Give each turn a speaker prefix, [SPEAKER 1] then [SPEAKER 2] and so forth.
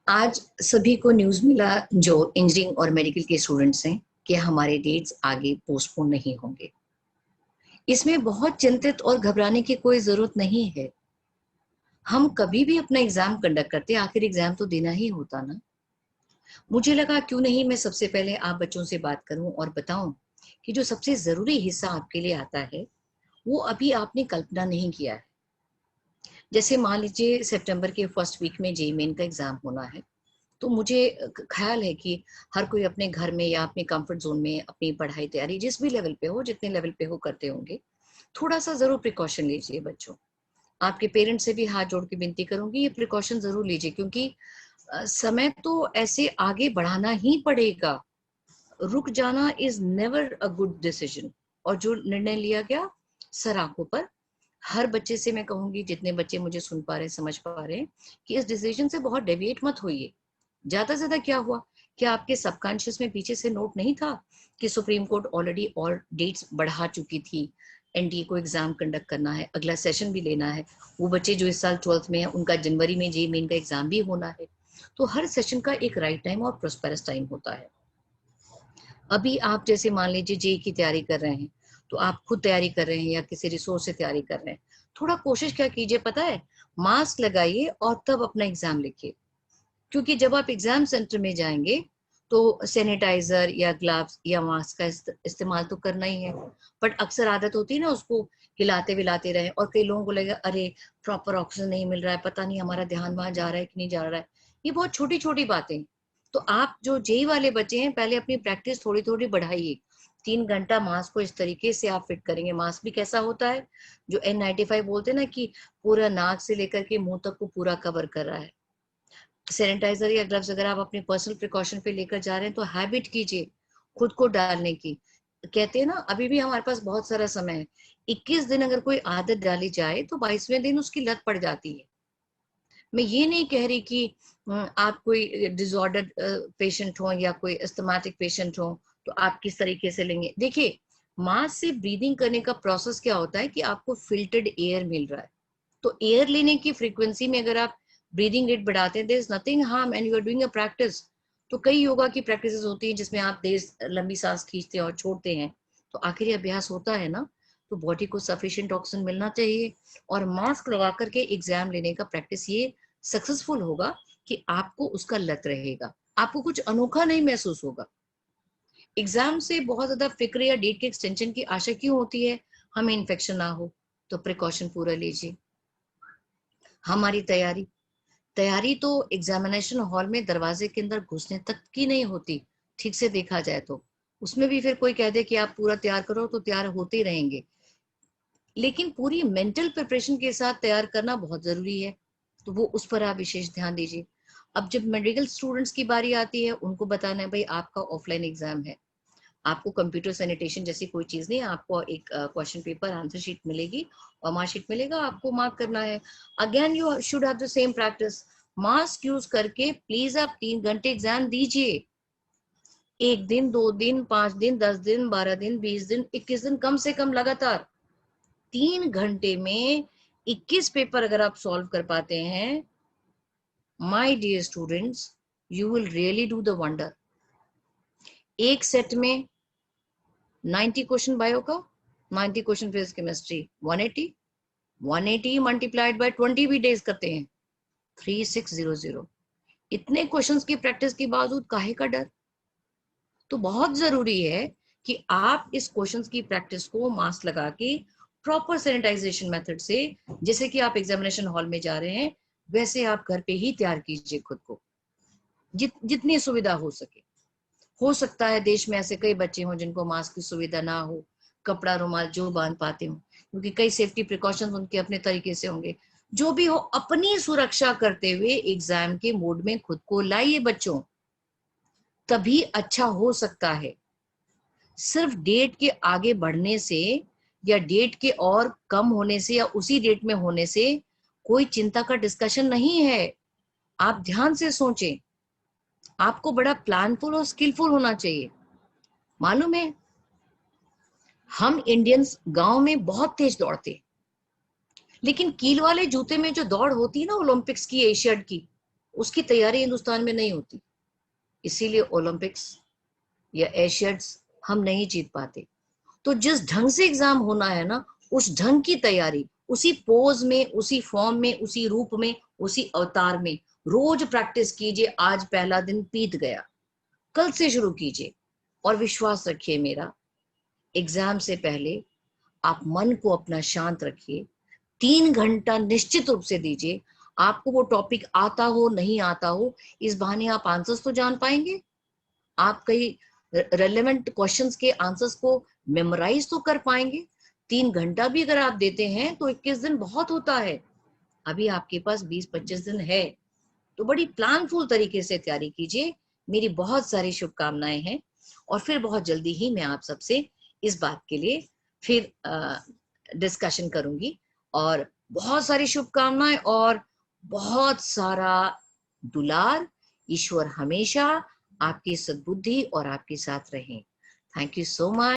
[SPEAKER 1] आज सभी को न्यूज़ मिला जो इंजीनियरिंग और मेडिकल के स्टूडेंट्स हैं कि हमारे डेट्स आगे पोस्टपोन नहीं होंगे। इसमें बहुत चिंतित और घबराने की कोई ज़रूरत नहीं है। हम कभी भी अपना एग्ज़ाम कंडक्ट करते हैं, आखिर एग्ज़ाम तो देना ही होता ना। मुझे लगा क्यों नहीं मैं सबसे पहले आप बच्चों से बात करूं और बताऊं कि जो सबसे ज़रूरी हिस्सा आपके लिए आता है, वो अभी आपने कल्पना नहीं किया है। जैसे मान लीजिए सितंबर के फर्स्ट वीक में जेईई मेन का एग्ज़ाम होना है। तो मुझे ख्याल है कि हर कोई अपने घर में या अपने कंफर्ट जोन में अपनी पढ़ाई तैयारी जिस भी लेवल पे हो, जितने लेवल पे हो करते होंगे। थोड़ा सा जरूर प्रिकॉशन लीजिए बच्चों। आपके पेरेंट्स से भी हाथ जोड़ के विनती करूंगी, ये प्रिकॉशन जरूर लीजिए, क्योंकि समय तो ऐसे आगे बढ़ाना ही पड़ेगा। रुक जाना is never a good decision. और जो निर्णय लिया गया सर आंखों पर, हर बच्चे से मैं कहूंगी, जितने बच्चे मुझे सुन पा रहे हैं, समझ पा रहे हैं, कि इस डिसीजन से बहुत डेविएट मत होइए। ज्यादा से ज्यादा क्या हुआ, क्या आपके सबकॉन्शियस में पीछे से नोट नहीं था कि सुप्रीम कोर्ट ऑलरेडी और डेट्स बढ़ा चुकी थी। एनडीए को एग्जाम कंडक्ट करना है, अगला सेशन भी लेना है। वो बच्चे जो इस साल 12th में है, उनका जनवरी में जेईई मेन का एग्जाम भी होना है। तो हर सेशन का एक राइट टाइम और प्रोस्पेरस टाइम होता है। अभी आप जैसे मान लीजिए जेईई की तैयारी कर रहे हैं, तो आप खुद तैयारी कर रहे हैं या किसी रिसोर्स से तैयारी कर रहे हैं, थोड़ा कोशिश क्या कीजिए पता है, मास्क लगाइए और तब अपना एग्जाम लिखिए। क्योंकि जब आप एग्जाम सेंटर में जाएंगे तो सैनिटाइजर या ग्लव्स या मास्क का इस्तेमाल तो करना ही है। बट अक्सर आदत होती है ना उसको हिलाते विलाते रहे, और कई लोगों को लगे अरे प्रॉपर ऑक्सीजन नहीं मिल रहा है, पता नहीं हमारा ध्यान वहां जा रहा है कि नहीं जा रहा है। ये बहुत छोटी छोटी बातें। तो आप जो जेई वाले बच्चे हैं, पहले अपनी प्रैक्टिस थोड़ी थोड़ी बढ़ाइए। 3 घंटा मास्क को इस तरीके से आप फिट करेंगे। मास्क भी कैसा होता है, जो N95 बोलते हैं ना, कि पूरा नाक से लेकर के मुंह तक को पूरा कवर कर रहा है। सैनिटाइजर या ग्लव्स अगर आप अपने पर्सनल प्रिकॉशन पे लेकर जा रहे हैं, तो हैबिट कीजिए खुद को डालने की। कहते हैं ना, अभी भी हमारे पास बहुत सारा समय है। 21 दिन अगर कोई आदत डाली जाए तो 22वें दिन उसकी लत पड़ जाती है। मैं ये नहीं कह रही कि आप कोई डिसऑर्डर पेशेंट हो या कोई अस्थमाटिक पेशेंट हो तो आप किस तरीके से लेंगे। देखिए, मास्क से ब्रीदिंग करने का प्रोसेस क्या होता है कि आपको फिल्टर्ड एयर मिल रहा है। तो एयर लेने की फ्रीक्वेंसी में अगर आप ब्रीदिंग रेट बढ़ाते हैं, there is nothing harm and you are doing a practice. तो कई योगा की प्रैक्टिसेस होती हैं जिसमें आप देर लंबी सांस खींचते हैं और छोड़ते हैं। तो आखिर ये अभ्यास होता है ना, तो बॉडी को सफिशिएंट ऑक्सीजन मिलना चाहिए। और मास्क लगा करके एग्जाम लेने का प्रैक्टिस ये सक्सेसफुल होगा कि आपको उसका लत रहेगा, आपको कुछ अनोखा नहीं महसूस होगा। एग्जाम से बहुत ज्यादा फिक्र या डेट के एक्सटेंशन की आशा क्यों होती है, हमें इन्फेक्शन ना हो। तो प्रिकॉशन पूरा लीजिए। हमारी तैयारी तैयारी तो एग्जामिनेशन हॉल में दरवाजे के अंदर घुसने तक की नहीं होती। ठीक से देखा जाए तो उसमें भी फिर कोई कह दे कि आप पूरा तैयार करो तो तैयार होते ही रहेंगे, लेकिन पूरी मेंटल प्रिपरेशन के साथ तैयार करना बहुत जरूरी है। तो वो उस पर आप विशेष ध्यान दीजिए। अब जब मेडिकल स्टूडेंट्स की बारी आती है, उनको बताना है भाई आपका ऑफलाइन एग्जाम है। आपको कंप्यूटर सैनिटेशन जैसी कोई चीज नहीं, आपको एक क्वेश्चन पेपर आंसर शीट मिलेगी और मार्क शीट मिलेगा, आपको मार्क करना है। Again you should have the same practice. Mask use करके प्लीज आप 3 घंटे एग्जाम दीजिए। 1 दिन, 2 दिन, 5 दिन, 10 दिन, 12 दिन, 20 दिन, 21 दिन, कम से कम लगातार 3 घंटे में 21 पेपर अगर आप सॉल्व कर पाते हैं, my dear students, you will really do the wonder. एक सेट में 90 क्वेश्चन बायो का, 90 question physics chemistry, 180, 180 multiplied by 20 भी डेज करते हैं, 3600। इतने क्वेश्चंस की प्रैक्टिस के बावजूद काहे का डर। तो बहुत जरूरी है कि आप इस क्वेश्चंस की प्रैक्टिस को मास्क लगा के प्रॉपर सैनिटाइजेशन मेथड से, जैसे कि आप एग्जामिनेशन हॉल में जा रहे हैं, वैसे आप घर पे ही तैयार कीजिए खुद को, जितनी सुविधा हो सके। हो सकता है देश में ऐसे कई बच्चे हों जिनको मास्क की सुविधा ना हो, कपड़ा रुमाल जो बांध पाते हो, क्योंकि कई सेफ्टी प्रिकॉशंस उनके अपने तरीके से होंगे। जो भी हो, अपनी सुरक्षा करते हुए एग्जाम के मोड में खुद को लाइए बच्चों, तभी अच्छा हो सकता है। सिर्फ डेट के आगे बढ़ने से या डेट के और कम होने से या उसी डेट में होने से कोई चिंता का डिस्कशन नहीं है। आप ध्यान से सोचें, आपको बड़ा प्लानफुल और स्किलफुल होना चाहिए। मालूम है, हम इंडियंस गांव में बहुत तेज दौड़ते हैं, लेकिन कील वाले जूते में जो दौड़ होती है ना ओलंपिक्स की, एशियड की, उसकी तैयारी हिंदुस्तान में नहीं होती, इसीलिए ओलंपिक्स या एशियड्स हम नहीं जीत पाते। तो जिस ढंग से एग्जाम होना है ना, उस ढंग की तैयारी, उसी पोज में, उसी फॉर्म में, उसी रूप में, उसी अवतार में रोज प्रैक्टिस कीजिए। आज पहला दिन बीत गया, कल से शुरू कीजिए और विश्वास रखिए मेरा, एग्जाम से पहले आप मन को अपना शांत रखिए, 3 घंटा निश्चित रूप से दीजिए। आपको वो टॉपिक आता हो नहीं आता हो, इस बहाने आप आंसर्स तो जान पाएंगे, आप कई रेलेवेंट क्वेश्चंस के आंसर्स को मेमोराइज तो कर पाएंगे। 3 घंटा भी अगर आप देते हैं तो 21 दिन बहुत होता है। अभी आपके पास 20-25 दिन है, तो बड़ी प्लानफुल तरीके से तैयारी कीजिए। मेरी बहुत सारी शुभकामनाएं हैं और फिर बहुत जल्दी ही मैं आप सबसे इस बात के लिए फिर डिस्कशन करूंगी। और बहुत सारी शुभकामनाएं और बहुत सारा दुलार। ईश्वर हमेशा आपकी सद्बुद्धि और आपके साथ रहें। Thank you so much.